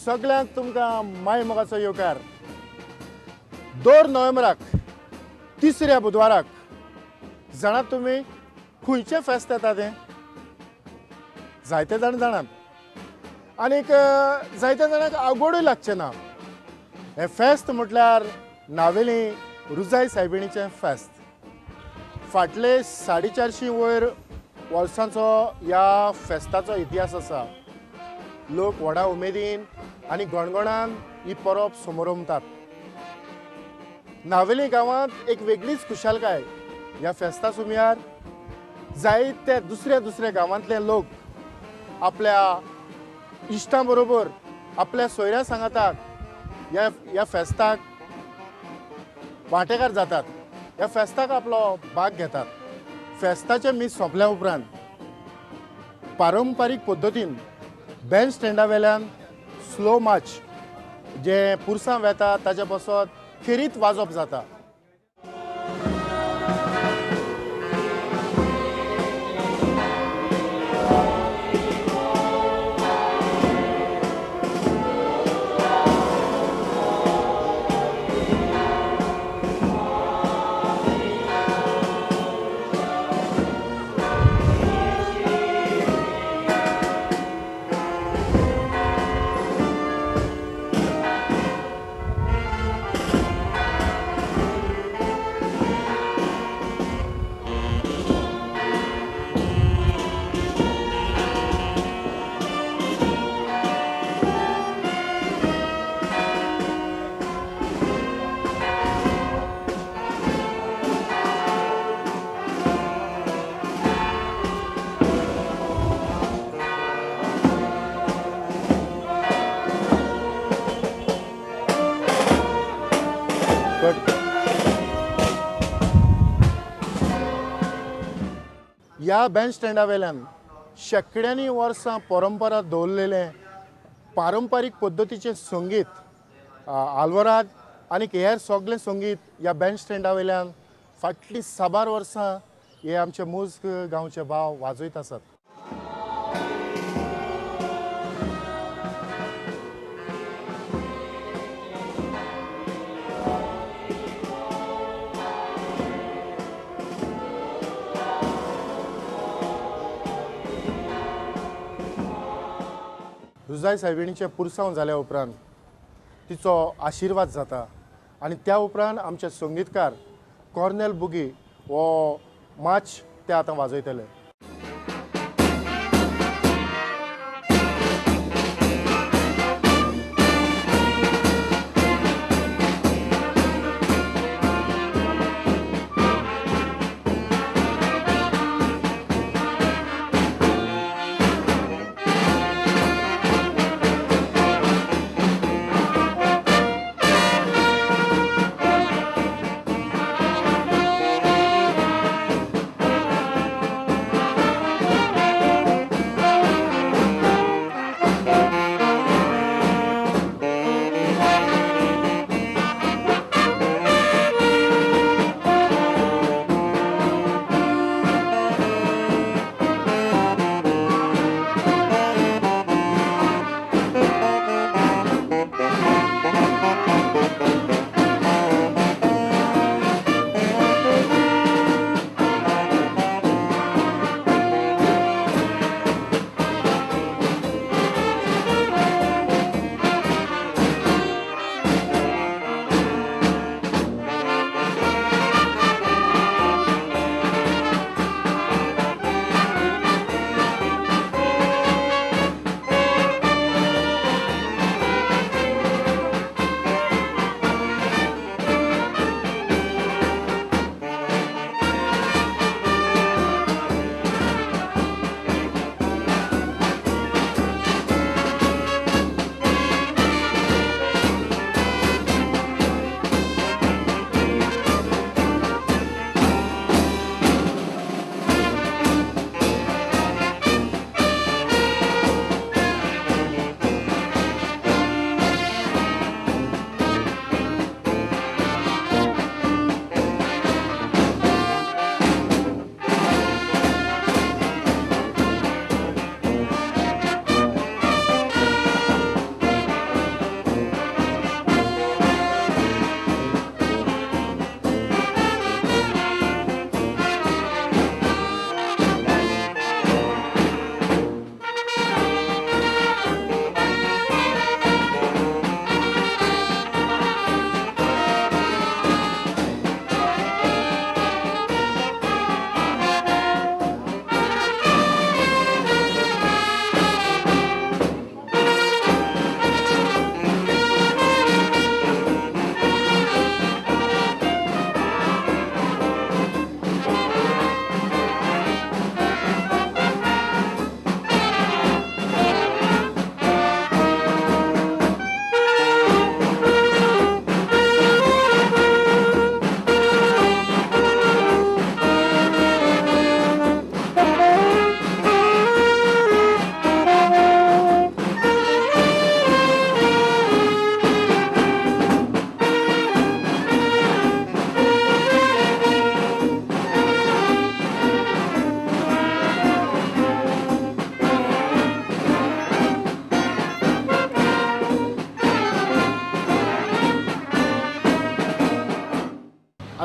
सगळ्यांक तुमकां माय मोगाचो येवकार. 2 नोव्हेंबराक तिसऱ्या बुधवाराक जाणात तुमी खंयचें फेस्त येता तें? जायते जाण जाणात. आनीक जायते जाणांक आवडूय लागचें ना. हें फेस्त म्हटल्यार नावेली रुजाई सायबिणीचें फेस्त. फाटले 450 वयर वर्सांचो ह्या फेस्ताचो इतिहास आसा. लोक व्हडा उमेदीन आनी गणगणान ही परब समोरमतात. नावेली गांवांत एक वेगळीच खुशालकाय ह्या फेस्ता सुमयार. जायते दुसऱ्या गांवांतले लोक आपल्या इश्टां बरोबर आपल्या सोयऱ्या सांगाताक ह्या फेस्ताक वांटेकार जातात. ह्या फेस्ताक आपलो भाग घेतात. फेस्ताचे मीस सोंपल्या उपरांत पारंपारीक पद्दतीन बँड स्टँडा वेल्यान स्लो मार्च जे पुरसां वेता ताचे बसत खेरीत वाजप जाता. ह्या बँड स्टँडा वेल्यान शेकड्यांनी वर्सां परंपरा दवरलेलें पारंपारीक पद्दतीचें संगीत आल्वराद आनी हेर सगळें संगीत ह्या बँड स्टँडा वेल्यान फाटलीं 6 वर्सां हे आमचे मूज गांवचे भाव वाजयत आसात. रुजाई सायबिणीचें पुरसांव जाल्या उपरांत तिचो आशिर्वाद जाता आनी त्या उपरांत आमचे संगीतकार कॉर्नेल बुगी हो माच ते आतां वाजयतले.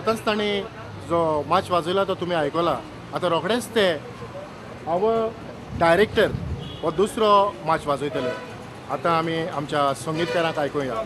आतांच ताणी जो माच वाजयला तो तुमी आयकला. आतां रोखडेंच ते आवर डायरेक्टर हो दुसरो माच वाजयतले. आतां आमी आमच्या संगीतकारांक आयकुया.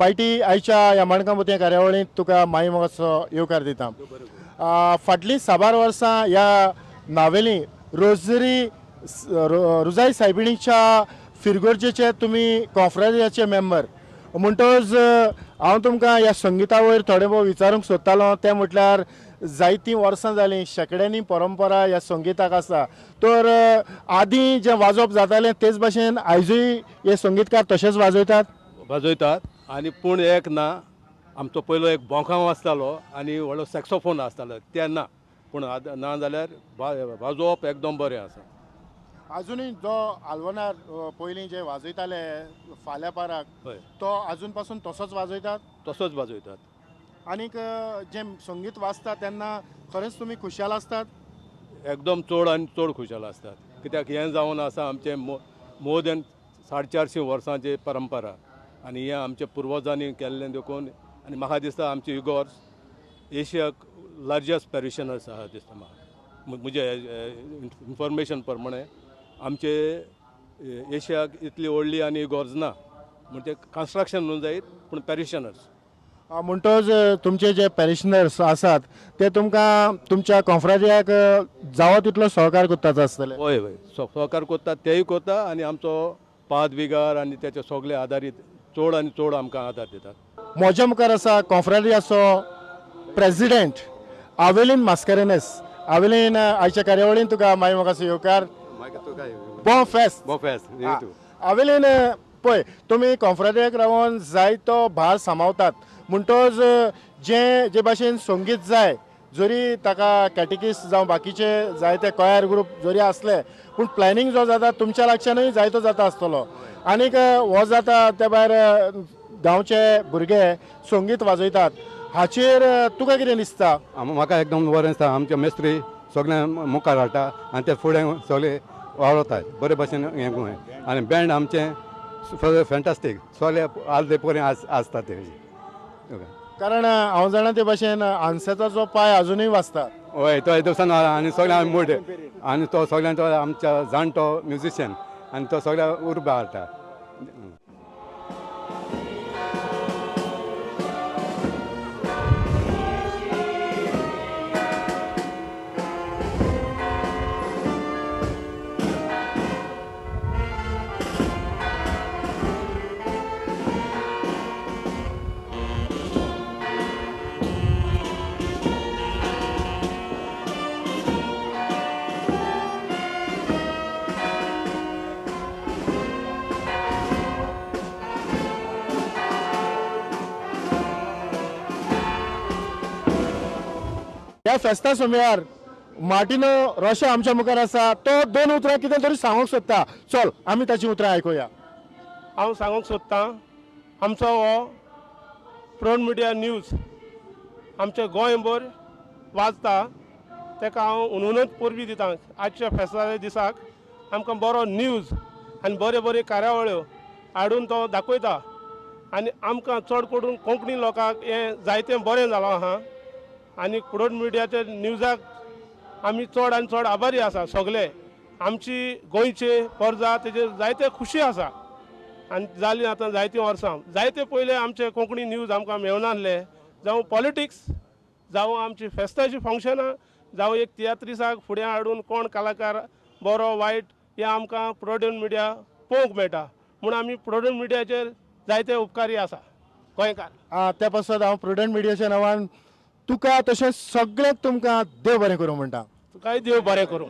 पायटी आयच्या ह्या मणकांबुती कार्यावळींत तुका माई मोगाचो येवकार दिता. फाटलीं साबार वर्सां ह्या नावेली रुजाई सायबिणीच्या फिरगोर्जेचे तुमी कॉन्फ्रन्साचे मेंबर म्हणटच हांव तुमकां ह्या संगिता वयर थोडें भोव विचारूंक सोदतालो. तें म्हटल्यार जायतीं वर्सां जालीं शेकड्यांनी परंपरा ह्या संगिताक आसा. तर आदीं जें वाजोवप जातालें तेच भाशेन आयजूय हे संगीतकार तशेंच वाजयतात आनी पूण एक ना आमचो पयलो एक बोंखाव आसतालो आनी व्हडलो सॅक्सोफोन आसतालो तेन्ना पूण ना जाल्यार वाजोवप एकदम बरें आसा. अजुनूय जो आल्वनार पयलीं जे वाजयताले फाल्या पाराक तो अजून पासून तसोच वाजयतात. आनीक जे संगीत वाजता तेन्ना खरेंच तुमी खुशाल आसतात. एकदम चड आनी चड खुशाल आसतात. कित्याक हें जावन आसा आमचें मोर देन 450 वर्सांची परंपरा आनी हें आमच्या पुर्वजांनी केल्लें देखून आनी म्हाका दिसता आमचे इगोर्स एशियाक लार्जस्ट पॅरिशनर्स आहा दिसता म्हाका. म्हजे इन्फॉर्मेशन प्रमाणे आमचे एशियाक इतली व्हडली आनी इगोर्ज ना. म्हणजे कन्स्ट्रक्शन न्हू जायत पूण पॅरिशनर्स. म्हणटच तुमचे जे पॅरिशनर्स आसात ते तुमकां तुमच्या कॉन्फ्रन्साक जावो तितलो सहकार कोत्ताच आसतले. हय हय सहकार कोत्तात तेय कोत्ता आनी आमचो पाद विगार आनी तेचे सगळे आदारीत चड आनी चड आमकां आदार दितात. म्हज्या मुखार आसा कॉन्फ्रन्साचो प्रेसिडेंट आवेलीन मास्कारेनस. आवेलीन आयच्या कार्यावळीन तुका मागीर म्हाका येवकार. बॉ फेस्त. आवेलीन पळय तुमी कॉन्फ्रन्साक रावन जायतो भार सांबाळटात म्हणटच जे भाशेन संगीत जाय जरी ताका कॅटेकिस्ट जावं बाकीचे जायते कोयर ग्रूप जरी आसले पूण प्लॅनिंग जो जाता तुमच्या लागच्यानूय जायतो जाता आसतलो. आनीक हो जाता त्या भायर गांवचे भुरगे संगीत वाजयतात हाचेर तुका कितें दिसता? म्हाका एकदम बरें दिसता. आमचे मेस्त्री सगळे मुखार हाडटा आनी ते फुडें सगळे वावरतात बरे भशेन हें करून आनी बँड आमचें फॅन्टास्टीक सगळे आल ते पर्यंत आसता ते. कारण हांव जाणा ते भाशेन आनसेचो जो पांय अजुनूय वाजता. हय तो दिवसान आनी सगळ्यां मूड आनी तो सगळ्यांचो आमच्या जाणटो म्युझिशियन आनी तो सगळ्या उर्बा हाडटा. ह्या फेस्ता सुमयार मार्टिनो रोशो आमच्या मुखार आसा. तो 2 उतरां कितें तरी सांगूंक सोदता. चल आमी ताची उतरां आयकुया. हांव सांगूंक सोदतां आमचो हो प्रोन मिडिया न्यूज आमचे गोंयभर वाचता ताका हांव उनूच परबी दितां. आजच्या फेस्ताच्या दिसाक आमकां बरो न्यूज आनी बऱ्यो बऱ्यो कार्यावळ्यो हाडून तो दाखयता आनी आमकां चड करून कोंकणी लोकांक हें जायतें बरें जालां आहा. आनी प्रोन मिडियाच्या न्यूजाक आमी चड आनी चड आभारी आसा. सगळे आमची गोंयचे परजा तेजेर जायते खुशी आसा. आनी जाली आतां जायतीं वर्सां जायते पयले आमचे कोंकणी न्यूज आमकां मेळनासले. जावं पॉलिटिक्स जावं आमची फेस्ताची फंक्शनां जावं एक तियात्रिसाक फुडें हाडून कोण कलाकार बरो वायट हें आमकां प्रोडन मिडिया पळोवंक मेळटा. म्हूण आमी प्रोडन मिडियाचेर जायते उपकारी आसा गोंयकार. त्या पासत हांव प्रुडंट मिडियाच्या नांवान तुका तशेंच सगळ्यांक तुमकां देव बरें करूं म्हणटा. तुकाय देव बरें करूं.